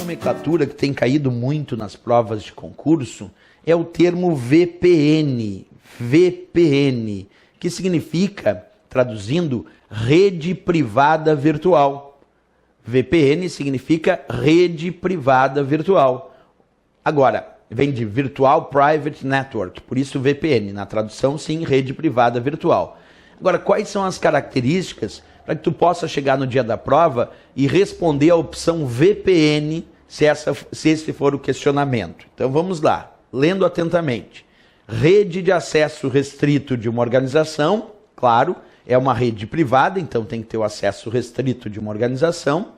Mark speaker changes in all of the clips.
Speaker 1: nomenclatura que tem caído muito nas provas de concurso é o termo VPN. VPN, que significa, traduzindo, rede privada virtual. VPN significa rede privada virtual. Agora, vem de Virtual Private Network, por isso VPN. Na tradução, sim, rede privada virtual. Agora, quais são as características para que tu possa chegar no dia da prova e responder a opção VPN, se esse for o questionamento? Então vamos lá, lendo atentamente. Rede de acesso restrito de uma organização, claro, é uma rede privada, então tem que ter o acesso restrito de uma organização,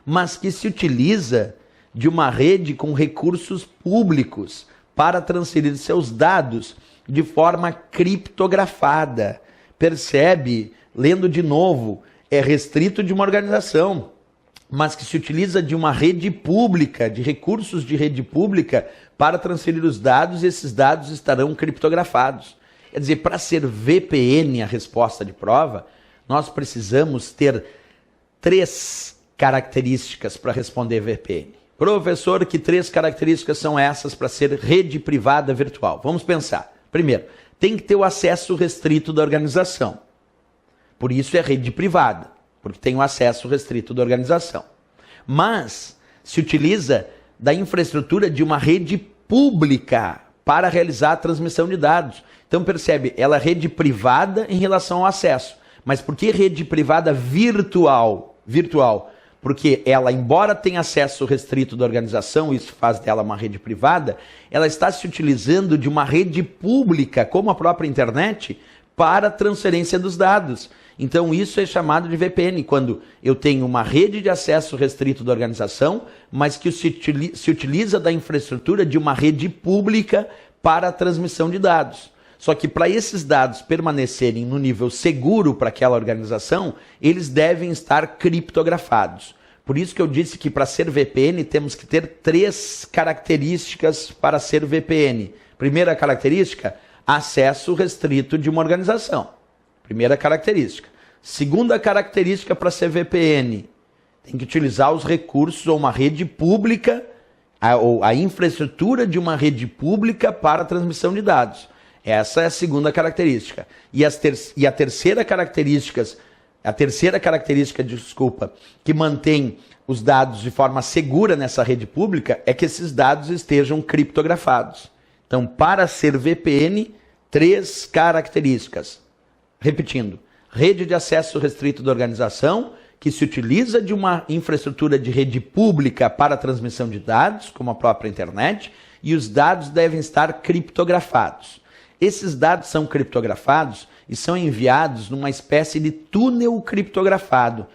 Speaker 1: mas que se utiliza de uma rede com recursos públicos para transferir seus dados de forma criptografada. Percebe? Lendo de novo, é restrito de uma organização, mas que se utiliza de uma rede pública, de recursos de rede pública para transferir os dados, e esses dados estarão criptografados. Quer dizer, para ser VPN a resposta de prova, nós precisamos ter 3 características para responder VPN. Professor, que 3 características são essas para ser rede privada virtual? Vamos pensar. Primeiro, tem que ter o acesso restrito da organização. Por isso é rede privada, porque tem o acesso restrito da organização. Mas se utiliza da infraestrutura de uma rede pública para realizar a transmissão de dados. Então percebe, ela é rede privada em relação ao acesso. Mas por que rede privada virtual? Virtual. Porque ela, embora tenha acesso restrito da organização, isso faz dela uma rede privada, ela está se utilizando de uma rede pública, como a própria internet, para transferência dos dados. Então isso é chamado de VPN, quando eu tenho uma rede de acesso restrito da organização, mas que se utiliza da infraestrutura de uma rede pública para a transmissão de dados. Só que para esses dados permanecerem no nível seguro para aquela organização, eles devem estar criptografados. Por isso que eu disse que para ser VPN temos que ter 3 características para ser VPN. Primeira característica, acesso restrito de uma organização. Primeira característica. Segunda característica para ser VPN, tem que utilizar os recursos ou uma rede pública, ou a infraestrutura de uma rede pública para a transmissão de dados. Essa é a segunda característica. E a terceira característica, que mantém os dados de forma segura nessa rede pública, é que esses dados estejam criptografados. Então, para ser VPN, 3 características. Repetindo, rede de acesso restrito da organização, que se utiliza de uma infraestrutura de rede pública para a transmissão de dados, como a própria internet, e os dados devem estar criptografados. Esses dados são criptografados e são enviados numa espécie de túnel criptografado,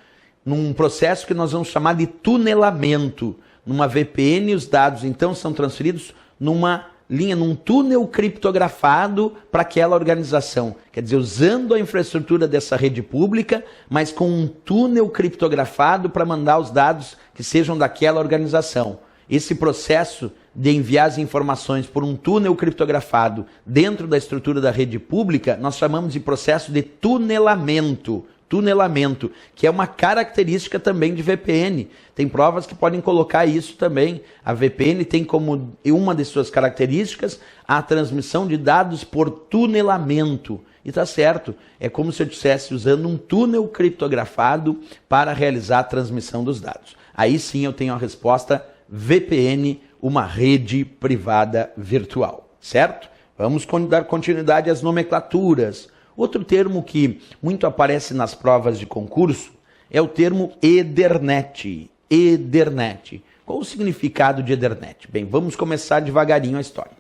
Speaker 1: num processo que nós vamos chamar de tunelamento. Numa VPN, os dados então são transferidos numa linha, num túnel criptografado para aquela organização. Quer dizer, usando a infraestrutura dessa rede pública, mas com um túnel criptografado para mandar os dados que sejam daquela organização. Esse processo de enviar as informações por um túnel criptografado dentro da estrutura da rede pública, nós chamamos de processo de tunelamento. Tunelamento, que é uma característica também de VPN. Tem provas que podem colocar isso também. A VPN tem como uma de suas características a transmissão de dados por tunelamento. E está certo, é como se eu estivesse usando um túnel criptografado para realizar a transmissão dos dados. Aí sim eu tenho a resposta VPN, uma rede privada virtual, certo? Vamos dar continuidade às nomenclaturas. Outro termo que muito aparece nas provas de concurso é o termo Ethernet. Ethernet. Qual o significado de Ethernet? Bem, vamos começar devagarinho a história.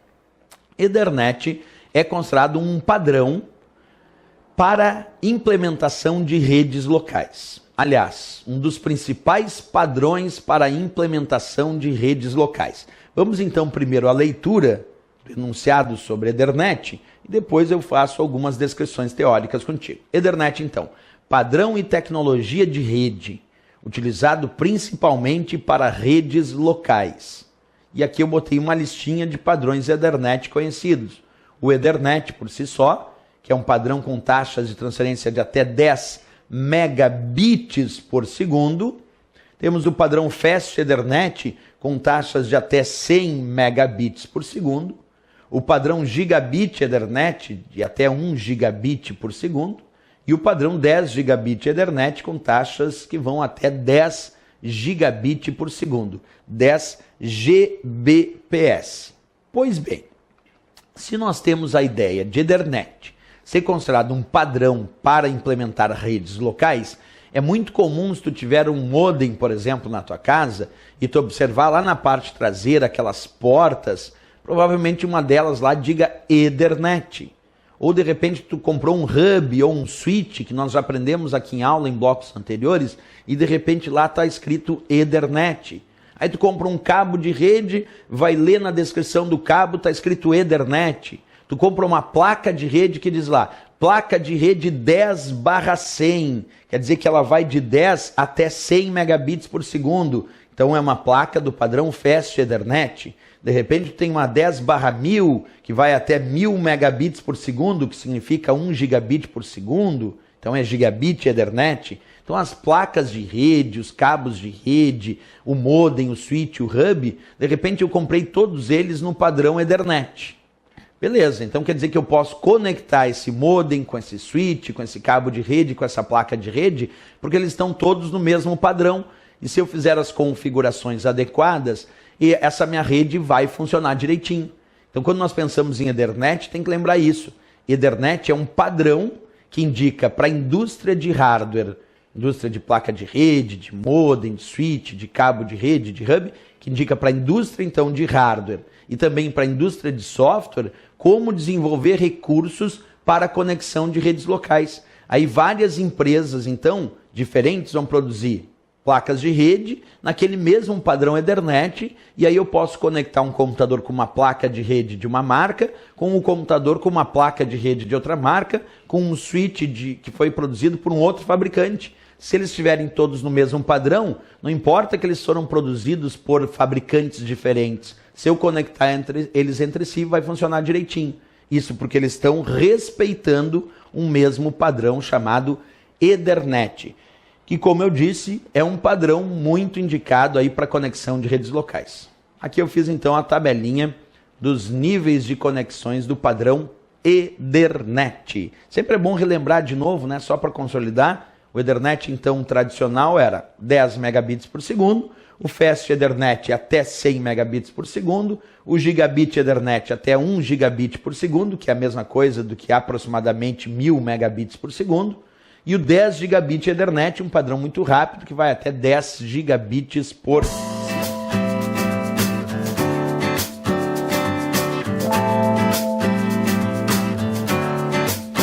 Speaker 1: Ethernet é considerado um padrão para implementação de redes locais. Aliás, um dos principais padrões para a implementação de redes locais. Vamos então primeiro à leitura do enunciado sobre Ethernet e depois eu faço algumas descrições teóricas contigo. Ethernet então, padrão e tecnologia de rede, utilizado principalmente para redes locais. E aqui eu botei uma listinha de padrões Ethernet conhecidos. O Ethernet por si só, que é um padrão com taxas de transferência de até 10 megabits por segundo. Temos o padrão Fast Ethernet com taxas de até 100 megabits por segundo, o padrão Gigabit Ethernet de até 1 gigabit por segundo e o padrão 10 Gigabit Ethernet com taxas que vão até 10 gigabit por segundo, 10 Gbps. Pois bem, se nós temos a ideia de Ethernet ser considerado um padrão para implementar redes locais, é muito comum se tu tiver um modem, por exemplo, na tua casa e tu observar lá na parte traseira aquelas portas, provavelmente uma delas lá diga Ethernet. Ou de repente tu comprou um hub ou um switch, que nós já aprendemos aqui em aula em blocos anteriores, e de repente lá está escrito Ethernet. Aí tu compra um cabo de rede, vai ler na descrição do cabo, está escrito Ethernet. Tu compra uma placa de rede que diz lá, placa de rede 10/100, quer dizer que ela vai de 10 até 100 megabits por segundo. Então é uma placa do padrão Fast Ethernet. De repente tem uma 10/1000 que vai até 1000 megabits por segundo, que significa 1 gigabit por segundo. Então é Gigabit Ethernet. Então as placas de rede, os cabos de rede, o modem, o switch, o hub, de repente eu comprei todos eles no padrão Ethernet. Beleza, então quer dizer que eu posso conectar esse modem com esse switch, com esse cabo de rede, com essa placa de rede, porque eles estão todos no mesmo padrão. E se eu fizer as configurações adequadas, essa minha rede vai funcionar direitinho. Então quando nós pensamos em Ethernet, tem que lembrar isso. Ethernet é um padrão que indica para a indústria de hardware, indústria de placa de rede, de modem, de switch, de cabo de rede, de hub, que indica para a indústria então de hardware e também para a indústria de software, como desenvolver recursos para a conexão de redes locais. Aí várias empresas, então, diferentes vão produzir placas de rede naquele mesmo padrão Ethernet, e aí eu posso conectar um computador com uma placa de rede de uma marca, com um computador com uma placa de rede de outra marca, com um switch que foi produzido por um outro fabricante. Se eles estiverem todos no mesmo padrão, não importa que eles foram produzidos por fabricantes diferentes, se eu conectar eles entre si, vai funcionar direitinho. Isso porque eles estão respeitando um mesmo padrão chamado Ethernet, que, como eu disse, é um padrão muito indicado aí para conexão de redes locais. Aqui eu fiz então a tabelinha dos níveis de conexões do padrão Ethernet. Sempre é bom relembrar de novo, né, só para consolidar. O Ethernet, então, tradicional era 10 megabits por segundo, o Fast Ethernet até 100 megabits por segundo, o Gigabit Ethernet até 1 gigabit por segundo, que é a mesma coisa do que aproximadamente 1000 megabits por segundo, e o 10 Gigabit Ethernet, um padrão muito rápido, que vai até 10 gigabits por segundo.